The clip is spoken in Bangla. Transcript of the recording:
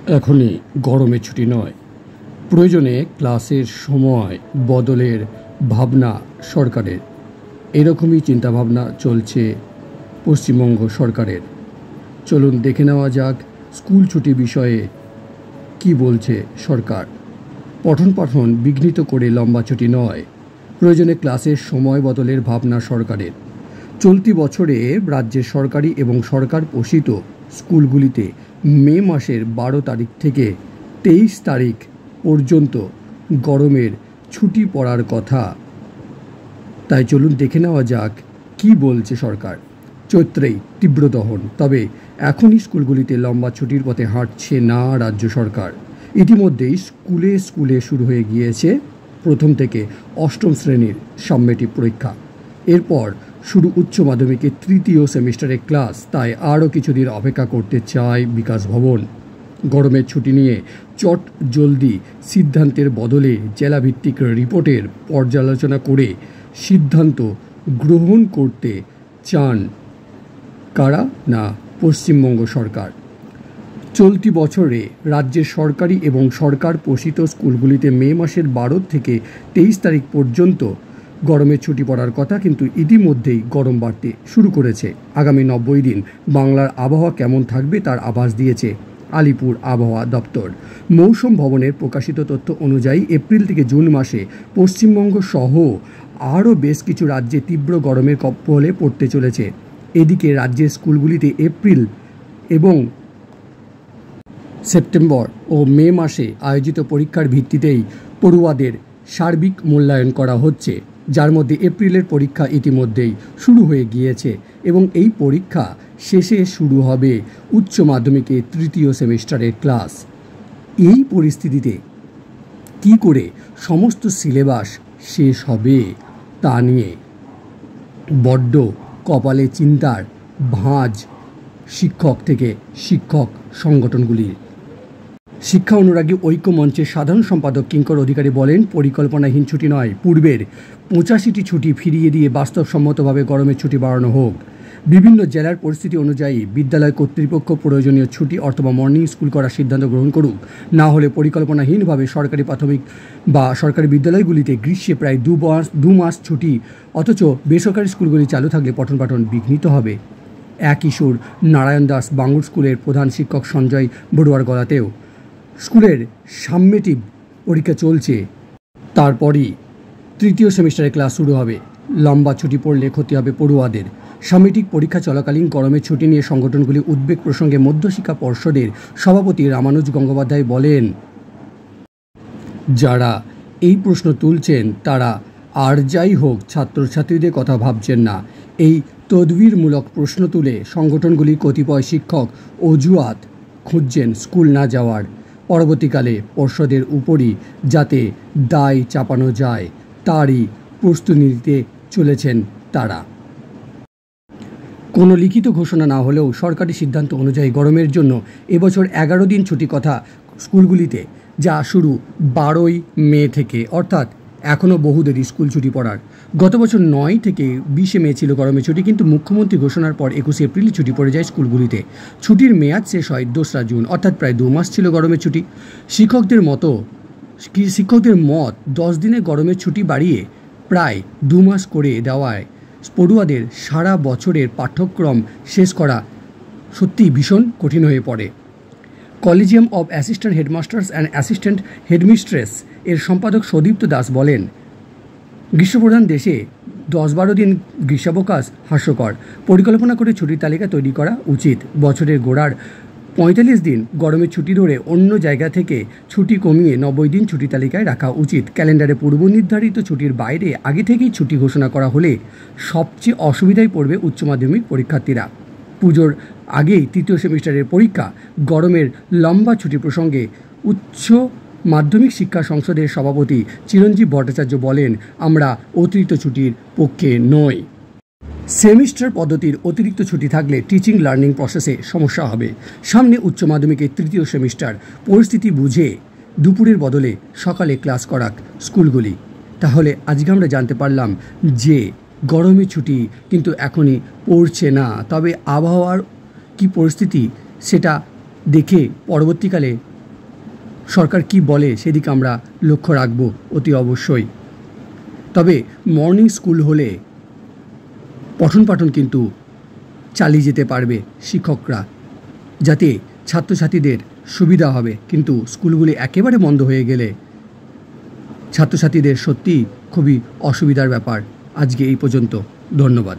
এখনই গরমের ছুটি নয়, প্রয়োজনে ক্লাসের সময় বদলের ভাবনা সরকারের। এরকমই চিন্তাভাবনা চলছে পশ্চিমবঙ্গ সরকারের। চলুন দেখে নেওয়া যাক স্কুল ছুটি বিষয়ে কি বলছে সরকার। পঠন পাঠন বিঘ্নিত করে লম্বা ছুটি নয়, প্রয়োজনে ক্লাসের সময় বদলের ভাবনা সরকারের। চলতি বছরে রাজ্যের সরকারি এবং সরকার পোষিত স্কুলগুলিতে মে মাসের 12 তারিখ থেকে 23 তারিখ পর্যন্ত গরমের ছুটি পড়ার কথা। তাই চলুন দেখে নেওয়া যাক কি বলছে সরকার। চৈত্রেই তীব্র দহন, তবে এখনই স্কুলগুলিতে লম্বা ছুটির পথে হাঁটছে না রাজ্য সরকার। ইতিমধ্যেই স্কুলে স্কুলে শুরু হয়ে গিয়েছে প্রথম থেকে অষ্টম শ্রেণীর সাবমেটিভ পরীক্ষা। এরপর শুরু উচ্চ মাধ্যমিকের তৃতীয় সেমিস্টারের ক্লাস। তাই আরও কিছুদিন অপেক্ষা করতে চায় বিকাশ ভবন। গরমের ছুটি নিয়ে চট জলদি সিদ্ধান্তের বদলে জেলাভিত্তিক রিপোর্টের পর্যালোচনা করে সিদ্ধান্ত গ্রহণ করতে চান কারা? না, পশ্চিমবঙ্গ সরকার। চলতি বছরে রাজ্যের সরকারি এবং সরকার পোষিত স্কুলগুলিতে মে মাসের 12 থেকে 23 তারিখ পর্যন্ত গরমের ছুটি পড়ার কথা, কিন্তু ইতিমধ্যেই গরম বাড়তে শুরু করেছে। আগামী 90 দিন বাংলার আবহাওয়া কেমন থাকবে তার আভাস দিয়েছে আলিপুর আবহাওয়া দপ্তর। মৌসুম ভবনের প্রকাশিত তথ্য অনুযায়ী এপ্রিল থেকে জুন মাসে পশ্চিমবঙ্গ সহ আরও বেশ কিছু রাজ্যে তীব্র গরমের কবলে পড়তে চলেছে। এদিকে রাজ্যের স্কুলগুলিতে এপ্রিল এবং সেপ্টেম্বর ও মে মাসে আয়োজিত পরীক্ষার ভিত্তিতেই পড়ুয়াদের সার্বিক মূল্যায়ন করা হচ্ছে, যার মধ্যে এপ্রিলের পরীক্ষা ইতিমধ্যেই শুরু হয়ে গিয়েছে এবং এই পরীক্ষা শেষে শুরু হবে উচ্চ মাধ্যমিকের তৃতীয় সেমিস্টারের ক্লাস। এই পরিস্থিতিতে কি করে সমস্ত সিলেবাস শেষ হবে তা নিয়ে বড্ড কপালে চিন্তার ভাঁজ শিক্ষক থেকে শিক্ষক সংগঠনগুলির। শিক্ষা অনুরাগী ঐক্য মঞ্চের সাধারণ সম্পাদক কিঙ্কর অধিকারী বলেন, পরিকল্পনাহীন ছুটি নয়, পূর্বের 85টি ছুটি ফিরিয়ে দিয়ে বাস্তবসম্মতভাবে গরমের ছুটি বাড়ানো হোক। বিভিন্ন জেলার পরিস্থিতি অনুযায়ী বিদ্যালয় কর্তৃপক্ষ প্রয়োজনীয় ছুটি অথবা মর্নিং স্কুল করার সিদ্ধান্ত গ্রহণ করুক। না হলে পরিকল্পনাহীনভাবে সরকারি প্রাথমিক বা সরকারি বিদ্যালয়গুলিতে গ্রীষ্মে প্রায় দু মাস ছুটি, অথচ বেসরকারি স্কুলগুলি চালু থাকলে পঠন পাঠন বিঘ্নিত হবে। একই সুর নারায়ণ দাস বাঙ্গুর স্কুলের প্রধান শিক্ষক সঞ্জয় বড়ুয়ার গলাতেও। স্কুলের সাবমেটিভ পরীক্ষা চলছে, তারপরই তৃতীয় সেমিস্টারের ক্লাস শুরু হবে। লম্বা ছুটি পড়লে ক্ষতি হবে পড়ুয়াদের। সাবমেটিভ পরীক্ষা চলাকালীন গরমের ছুটি নিয়ে সংগঠনগুলি উদ্বেগ প্রসঙ্গে মধ্যশিক্ষা পর্ষদের সভাপতি রামানুজ গঙ্গোপাধ্যায় বলেন, যারা এই প্রশ্ন তুলছেন তারা আর যাই হোক ছাত্রছাত্রীদের কথা ভাবছেন না। এই তদবিরমূলক প্রশ্ন তুলে সংগঠনগুলির কতিপয় শিক্ষক অজুহাত খুঁজছেন স্কুল না যাওয়ার। পরবর্তীকালে পর্ষদের উপরই যাতে দায় চাপানো যায় তারই প্রস্তুতি নিতে চলেছেন তারা। কোনো লিখিত ঘোষণা না হলেও সরকারি সিদ্ধান্ত অনুযায়ী গরমের জন্য এবছর 11 দিন ছুটি কথা স্কুলগুলিতে, যা শুরু 12ই মে থেকে, অর্থাৎ এখনও বহু দেরি স্কুল ছুটি পড়ার। গত বছর 9 থেকে 20 মে ছিল গরমের ছুটি, কিন্তু মুখ্যমন্ত্রী ঘোষণার পর 21 এপ্রিল ছুটি পড়ে যায় স্কুলগুলিতে। ছুটির মেয়াদ শেষ হয় 2রা জুন, অর্থাৎ প্রায় 2 মাস ছিল গরমের ছুটি। শিক্ষকদের মত 10 দিনের গরমের ছুটি বাড়িয়ে প্রায় 2 মাস করে দেওয়ায় পড়ুয়াদের সারা বছরের পাঠ্যক্রম শেষ করা সত্যিই ভীষণ কঠিন হয়ে পড়ে। Collegium of assistant headmasters and assistant headmistress এর সম্পাদক সদীপ্ত দাস বলেন, গ্রীষ্মপ্রধান দেশে 10-12 দিন গ্রীষ্মাবকাশ হাস্যকর। পরিকল্পনা করে ছুটির তালিকা তৈরি করা উচিত। বছরের গোড়ার 45 দিন গরমের ছুটি ধরে অন্য জায়গা থেকে ছুটি কমিয়ে 90 দিন ছুটি তালিকায় রাখা উচিত। ক্যালেন্ডারে পূর্ব নির্ধারিত ছুটির বাইরে আগে থেকেই ছুটি ঘোষণা করা হলে সবচেয়ে অসুবিধায় পড়বে উচ্চ মাধ্যমিক পরীক্ষার্থীরা। পুজোর আগেই তৃতীয় সেমিস্টারের পরীক্ষা। গরমের লম্বা ছুটি প্রসঙ্গে উচ্চ মাধ্যমিক শিক্ষা সংসদের সভাপতি চিরঞ্জীব ভট্টাচার্য বলেন, আমরা অতিরিক্ত ছুটির পক্ষে নই। সেমিস্টার পদ্ধতির অতিরিক্ত ছুটি থাকলে টিচিং লার্নিং প্রসেসে সমস্যা হবে। সামনে উচ্চ মাধ্যমিকের তৃতীয় সেমিস্টার, পরিস্থিতি বুঝে দুপুরের বদলে সকালে ক্লাস করাক স্কুলগুলি। তাহলে আজকে আমরা জানতে পারলাম যে গরমের ছুটি কিন্তু এখনই পড়ছে না, তবে আবহাওয়ার কি পরিস্থিতি সেটা দেখে পরবর্তীকালে সরকার কি বলে সেদিকে আমরা লক্ষ্য রাখব অতি অবশ্যই। তবে মর্নিং স্কুল হলে পঠন পাঠন কিন্তু চালিয়ে যেতে পারবে শিক্ষকরা, যাতে ছাত্রছাত্রীদের সুবিধা হবে। কিন্তু স্কুলগুলি একেবারে বন্ধ হয়ে গেলে ছাত্রছাত্রীদের সত্যি খুবই অসুবিধার ব্যাপার। আজকে এই পর্যন্ত, ধন্যবাদ।